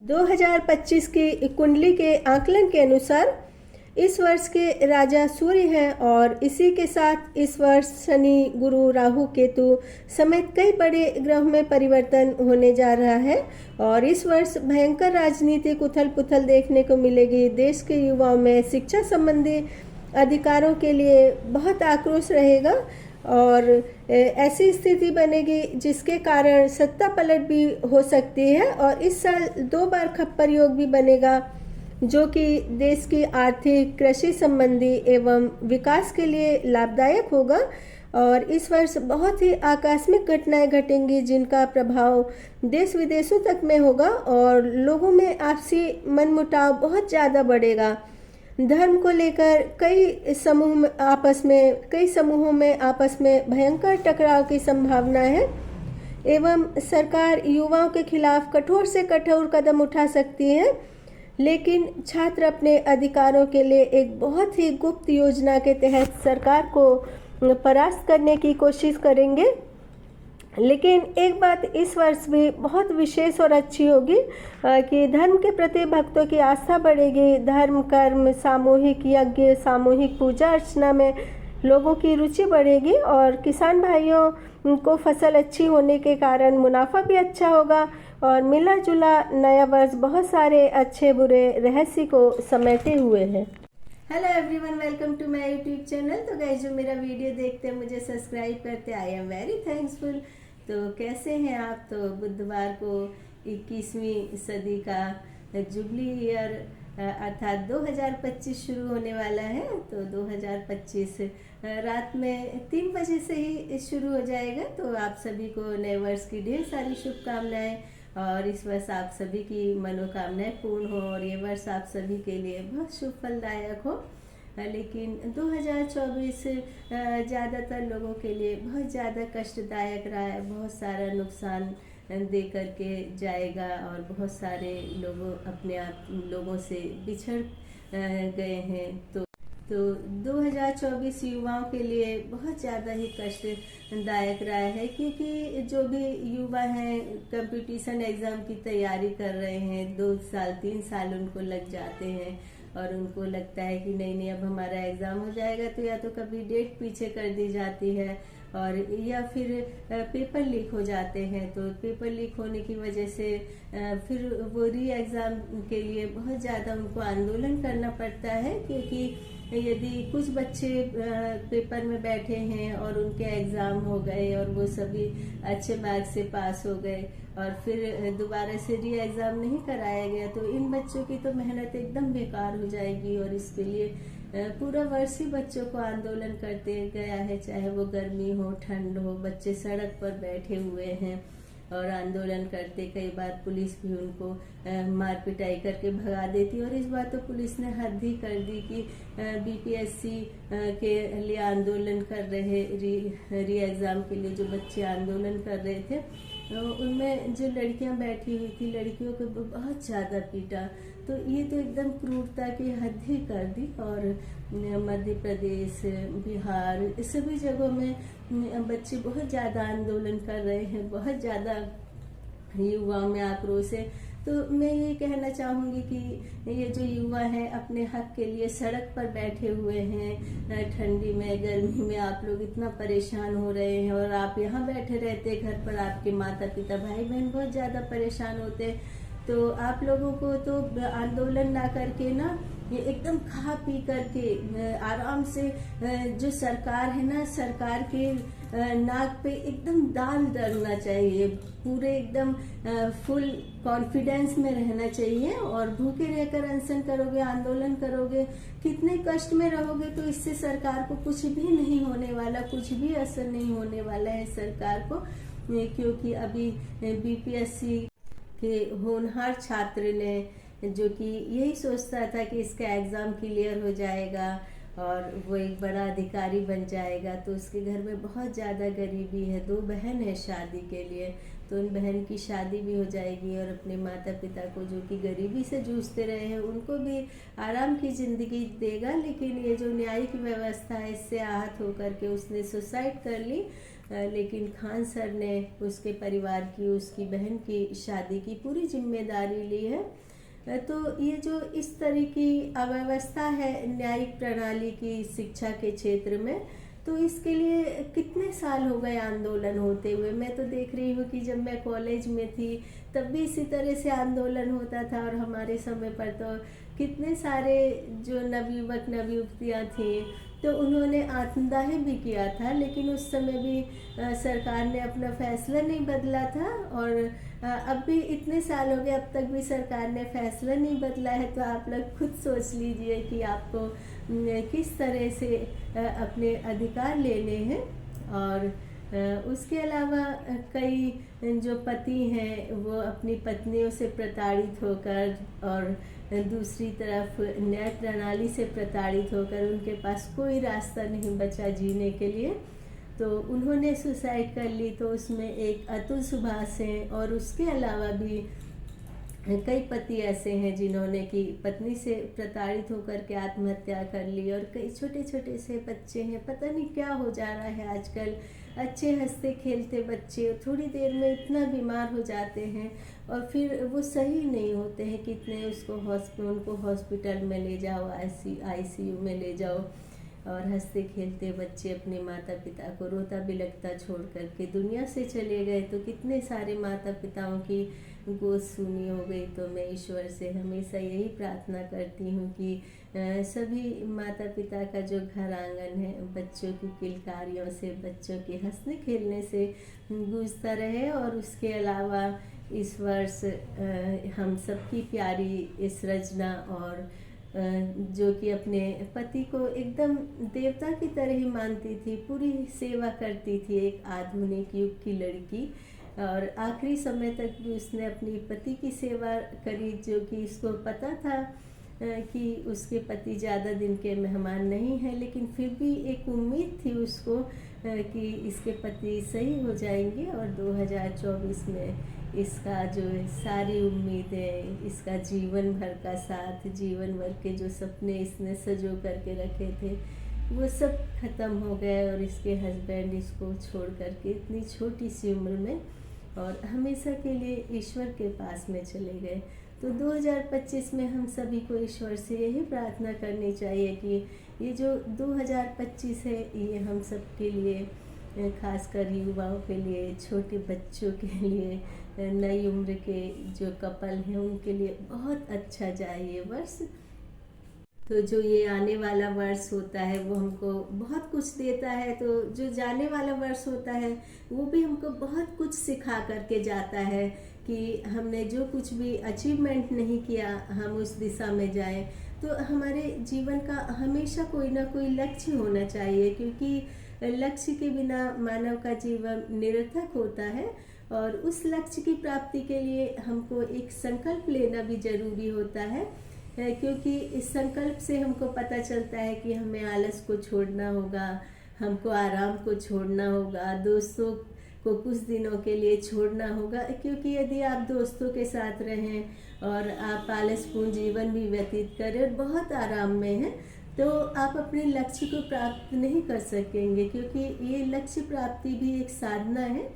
2025 की कुंडली के आकलन के अनुसार इस वर्ष के राजा सूर्य हैं और इसी के साथ इस वर्ष शनि, गुरु, राहु, केतु समेत कई बड़े ग्रह में परिवर्तन होने जा रहा है और इस वर्ष भयंकर राजनीतिक उथल पुथल देखने को मिलेगी। देश के युवाओं में शिक्षा संबंधी अधिकारों के लिए बहुत आक्रोश रहेगा और ऐसी स्थिति बनेगी जिसके कारण सत्ता पलट भी हो सकती है और इस साल 2 बार खप्पर योग भी बनेगा जो कि देश की आर्थिक, कृषि संबंधी एवं विकास के लिए लाभदायक होगा। और इस वर्ष बहुत ही आकस्मिक घटनाएं घटेंगी जिनका प्रभाव देश विदेशों तक में होगा और लोगों में आपसी मनमुटाव बहुत ज़्यादा बढ़ेगा। धर्म को लेकर कई समूहों में आपस में भयंकर टकराव की संभावना है एवं सरकार युवाओं के खिलाफ कठोर से कठोर कदम उठा सकती है, लेकिन छात्र अपने अधिकारों के लिए एक बहुत ही गुप्त योजना के तहत सरकार को परास्त करने की कोशिश करेंगे। लेकिन एक बात इस वर्ष भी बहुत विशेष और अच्छी होगी कि धर्म के प्रति भक्तों की आस्था बढ़ेगी। धर्म, कर्म, सामूहिक यज्ञ, सामूहिक पूजा अर्चना में लोगों की रुचि बढ़ेगी और किसान भाइयों को फसल अच्छी होने के कारण मुनाफा भी अच्छा होगा और मिला जुला नया वर्ष बहुत सारे अच्छे बुरे रहस्य को समेटे हुए है। Hello everyone, welcome to my YouTube channel. तो गाइस, जो मेरा वीडियो देखते हैं, मुझे सब्सक्राइब करते, आई एम वेरी थैंक्सफुल। तो कैसे हैं आप? तो बुधवार को 21वीं सदी का जुबली ईयर अर्थात 2025 शुरू होने वाला है। तो 2025 रात में 3 बजे से ही शुरू हो जाएगा। तो आप सभी को नए वर्ष की ढेर सारी शुभकामनाएं और इस वर्ष आप सभी की मनोकामनाएं पूर्ण हो और ये वर्ष आप सभी के लिए बहुत शुभ फलदायक हो। लेकिन 2024 ज़्यादातर लोगों के लिए बहुत ज़्यादा कष्टदायक रहा है, बहुत सारा नुकसान दे करके जाएगा और बहुत सारे लोगों से बिछड़ गए हैं। तो 2024 युवाओं के लिए बहुत ज़्यादा ही कष्टदायक रहा है, क्योंकि जो भी युवा हैं कंपटीशन एग्ज़ाम की तैयारी कर रहे हैं, 2 साल 3 साल उनको लग जाते हैं और उनको लगता है कि नहीं अब हमारा एग्ज़ाम हो जाएगा। तो या तो कभी डेट पीछे कर दी जाती है और या फिर पेपर लीक हो जाते हैं। तो पेपर लीक होने की वजह से फिर वो री एग्ज़ाम के लिए बहुत ज़्यादा उनको आंदोलन करना पड़ता है, क्योंकि यदि कुछ बच्चे पेपर में बैठे हैं और उनके एग्ज़ाम हो गए और वो सभी अच्छे मार्क्स से पास हो गए और फिर दोबारा से री एग्ज़ाम नहीं कराया गया, तो इन बच्चों की तो मेहनत एकदम बेकार हो जाएगी और इसके लिए पूरा वर्ष ही बच्चों को आंदोलन करते गया है, चाहे वो गर्मी हो, ठंड हो। बच्चे सड़क पर बैठे हुए हैं और आंदोलन करते, कई बार पुलिस भी उनको मार पिटाई करके भगा देती। और इस बार तो पुलिस ने हद ही कर दी कि बीपीएससी के लिए आंदोलन कर रहे री एग्ज़ाम के लिए जो बच्चे आंदोलन कर रहे थे, उनमें जो लड़कियां बैठी हुई थी, लड़कियों को बहुत ज़्यादा पीटा। तो ये तो एकदम क्रूरता की हद ही कर दी। और मध्य प्रदेश, बिहार, इस सभी जगहों में बच्चे बहुत ज़्यादा आंदोलन कर रहे हैं, बहुत ज़्यादा युवाओं में आक्रोश है। तो मैं ये कहना चाहूँगी कि ये जो युवा हैं अपने हक के लिए सड़क पर बैठे हुए हैं, ठंडी में, गर्मी में आप लोग इतना परेशान हो रहे हैं और आप यहाँ बैठे रहते घर पर, आपके माता पिता, भाई बहन बहुत ज़्यादा परेशान होते हैं। तो आप लोगों को तो आंदोलन ना करके ना ये एकदम खा पी करके आराम से जो सरकार है ना, सरकार के नाक पे एकदम दाल डलना चाहिए, पूरे एकदम फुल कॉन्फिडेंस में रहना चाहिए। और भूखे रहकर अनशन करोगे, आंदोलन करोगे, कितने कष्ट में रहोगे, तो इससे सरकार को कुछ भी नहीं होने वाला, कुछ भी असर नहीं होने वाला है सरकार को। क्योंकि अभी बीपीएससी के होनहार छात्र ने, जो कि यही सोचता था कि इसका एग्ज़ाम क्लियर हो जाएगा और वो एक बड़ा अधिकारी बन जाएगा, तो उसके घर में बहुत ज़्यादा गरीबी है, 2 बहन है शादी के लिए, तो उन बहन की शादी भी हो जाएगी और अपने माता पिता को, जो कि गरीबी से जूझते रहे हैं, उनको भी आराम की ज़िंदगी देगा। लेकिन ये जो न्यायिक व्यवस्था है, इससे आहत होकर के उसने सुसाइड कर ली। लेकिन खान सर ने उसके परिवार की, उसकी बहन की शादी की पूरी जिम्मेदारी ली है। तो ये जो इस तरह की अव्यवस्था है न्यायिक प्रणाली की शिक्षा के क्षेत्र में, तो इसके लिए कितने साल हो गए आंदोलन होते हुए। मैं तो देख रही हूँ कि जब मैं कॉलेज में थी तब भी इसी तरह से आंदोलन होता था, और हमारे समय पर तो कितने सारे जो नवयुवक नवयुवतियाँ थी तो उन्होंने आत्मदाह भी किया था, लेकिन उस समय भी सरकार ने अपना फैसला नहीं बदला था। और अब भी इतने साल हो गए, अब तक भी सरकार ने फैसला नहीं बदला है। तो आप लोग खुद सोच लीजिए कि आपको किस तरह से अपने अधिकार लेने हैं। और उसके अलावा कई जो पति हैं वो अपनी पत्नियों से प्रताड़ित होकर और दूसरी तरफ न्याय प्रणाली से प्रताड़ित होकर उनके पास कोई रास्ता नहीं बचा जीने के लिए, तो उन्होंने सुसाइड कर ली। तो उसमें एक अतुल सुभाष हैं, और उसके अलावा भी कई पति ऐसे हैं जिन्होंने कि पत्नी से प्रताड़ित होकर के आत्महत्या कर ली। और कई छोटे छोटे से बच्चे हैं, पता नहीं क्या हो जा रहा है आजकल। अच्छे हंसते खेलते बच्चे थोड़ी देर में इतना बीमार हो जाते हैं और फिर वो सही नहीं होते हैं। कितने उनको हॉस्पिटल में ले जाओ, ICU में ले जाओ, और हंसते खेलते बच्चे अपने माता पिता को रोता बिलखता छोड़ करके दुनिया से चले गए। तो कितने सारे माता पिताओं की गोद सूनी हो गई। तो मैं ईश्वर से हमेशा यही प्रार्थना करती हूँ कि सभी माता पिता का जो घर आंगन है बच्चों की किलकारियों से, बच्चों के हंसने खेलने से गूंजता रहे। और उसके अलावा इस वर्ष हम सबकी प्यारी सृजना, और जो कि अपने पति को एकदम देवता की तरह ही मानती थी, पूरी सेवा करती थी, एक आधुनिक युग की लड़की, और आखिरी समय तक भी उसने अपनी पति की सेवा करी। जो कि इसको पता था कि उसके पति ज़्यादा दिन के मेहमान नहीं हैं, लेकिन फिर भी एक उम्मीद थी उसको कि इसके पति सही हो जाएंगे। और 2024 में इसका जो सारी उम्मीदें, इसका जीवन भर का साथ, जीवन भर के जो सपने इसने सजो करके रखे थे वो सब ख़त्म हो गए। और इसके हस्बैंड इसको छोड़ करके इतनी छोटी सी उम्र में और हमेशा के लिए ईश्वर के पास में चले गए। तो 2025 में हम सभी को ईश्वर से यही प्रार्थना करनी चाहिए कि ये जो 2025 है ये हम सब के लिए, खासकर युवाओं के लिए, छोटे बच्चों के लिए, नई उम्र के जो कपल हैं उनके लिए बहुत अच्छा जाए ये वर्ष। तो जो ये आने वाला वर्ष होता है वो हमको बहुत कुछ देता है, तो जो जाने वाला वर्ष होता है वो भी हमको बहुत कुछ सिखा करके जाता है कि हमने जो कुछ भी अचीवमेंट नहीं किया हम उस दिशा में जाएं। तो हमारे जीवन का हमेशा कोई ना कोई लक्ष्य होना चाहिए, क्योंकि लक्ष्य के बिना मानव का जीवन निरर्थक होता है। और उस लक्ष्य की प्राप्ति के लिए हमको एक संकल्प लेना भी जरूरी होता है, क्योंकि इस संकल्प से हमको पता चलता है कि हमें आलस को छोड़ना होगा, हमको आराम को छोड़ना होगा, दोस्तों को कुछ दिनों के लिए छोड़ना होगा। क्योंकि यदि आप दोस्तों के साथ रहें और आप आलसपूर्ण जीवन भी व्यतीत करें और बहुत आराम में हैं, तो आप अपने लक्ष्य को प्राप्त नहीं कर सकेंगे, क्योंकि ये लक्ष्य प्राप्ति भी एक साधना है।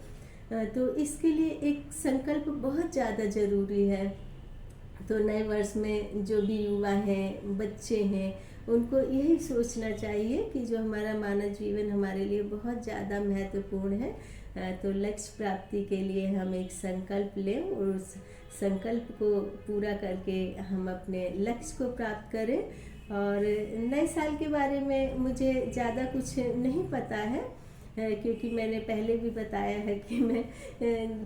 तो इसके लिए एक संकल्प बहुत ज़्यादा ज़रूरी है। तो नए वर्ष में जो भी युवा हैं, बच्चे हैं, उनको यही सोचना चाहिए कि जो हमारा मानव जीवन हमारे लिए बहुत ज़्यादा महत्वपूर्ण है। तो लक्ष्य प्राप्ति के लिए हम एक संकल्प लें और उस संकल्प को पूरा करके हम अपने लक्ष्य को प्राप्त करें। और नए साल के बारे में मुझे ज़्यादा कुछ नहीं पता है, क्योंकि मैंने पहले भी बताया है कि मैं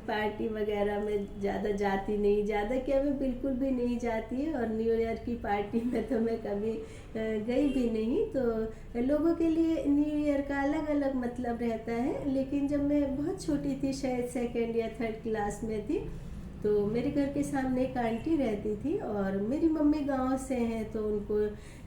पार्टी वगैरह में ज़्यादा जाती नहीं, ज़्यादा क्या मैं बिल्कुल भी नहीं जाती है। और न्यू ईयर की पार्टी में तो मैं कभी गई भी नहीं। तो लोगों के लिए न्यू ईयर का अलग अलग मतलब रहता है। लेकिन जब मैं बहुत छोटी थी, शायद 2nd या 3rd क्लास में थी, तो मेरे घर के सामने एक आंटी रहती थी और मेरी मम्मी गांव से हैं, तो उनको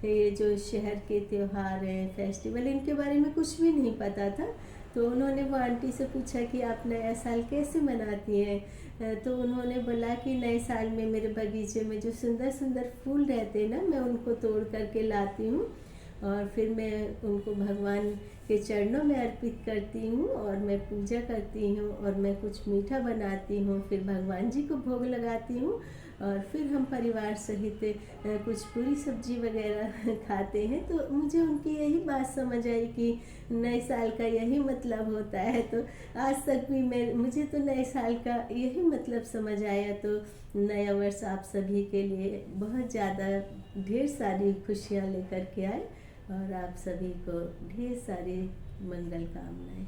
ये जो शहर के त्यौहार हैं, फेस्टिवल, इनके बारे में कुछ भी नहीं पता था। तो उन्होंने वो आंटी से पूछा कि आप नया साल कैसे मनाती हैं। तो उन्होंने बोला कि नए साल में मेरे बगीचे में जो सुंदर सुंदर फूल रहते हैं ना, मैं उनको तोड़ करके लाती हूँ और फिर मैं उनको भगवान के चरणों में अर्पित करती हूँ और मैं पूजा करती हूँ और मैं कुछ मीठा बनाती हूँ, फिर भगवान जी को भोग लगाती हूँ और फिर हम परिवार सहित कुछ पूरी सब्जी वगैरह खाते हैं। तो मुझे उनकी यही बात समझ आई कि नए साल का यही मतलब होता है। तो आज तक भी मुझे तो नए साल का यही मतलब समझ आया। तो नया वर्ष आप सभी के लिए बहुत ज़्यादा ढेर सारी खुशियाँ लेकर के आए और आप सभी को ढेर सारी मंगल कामनाएं।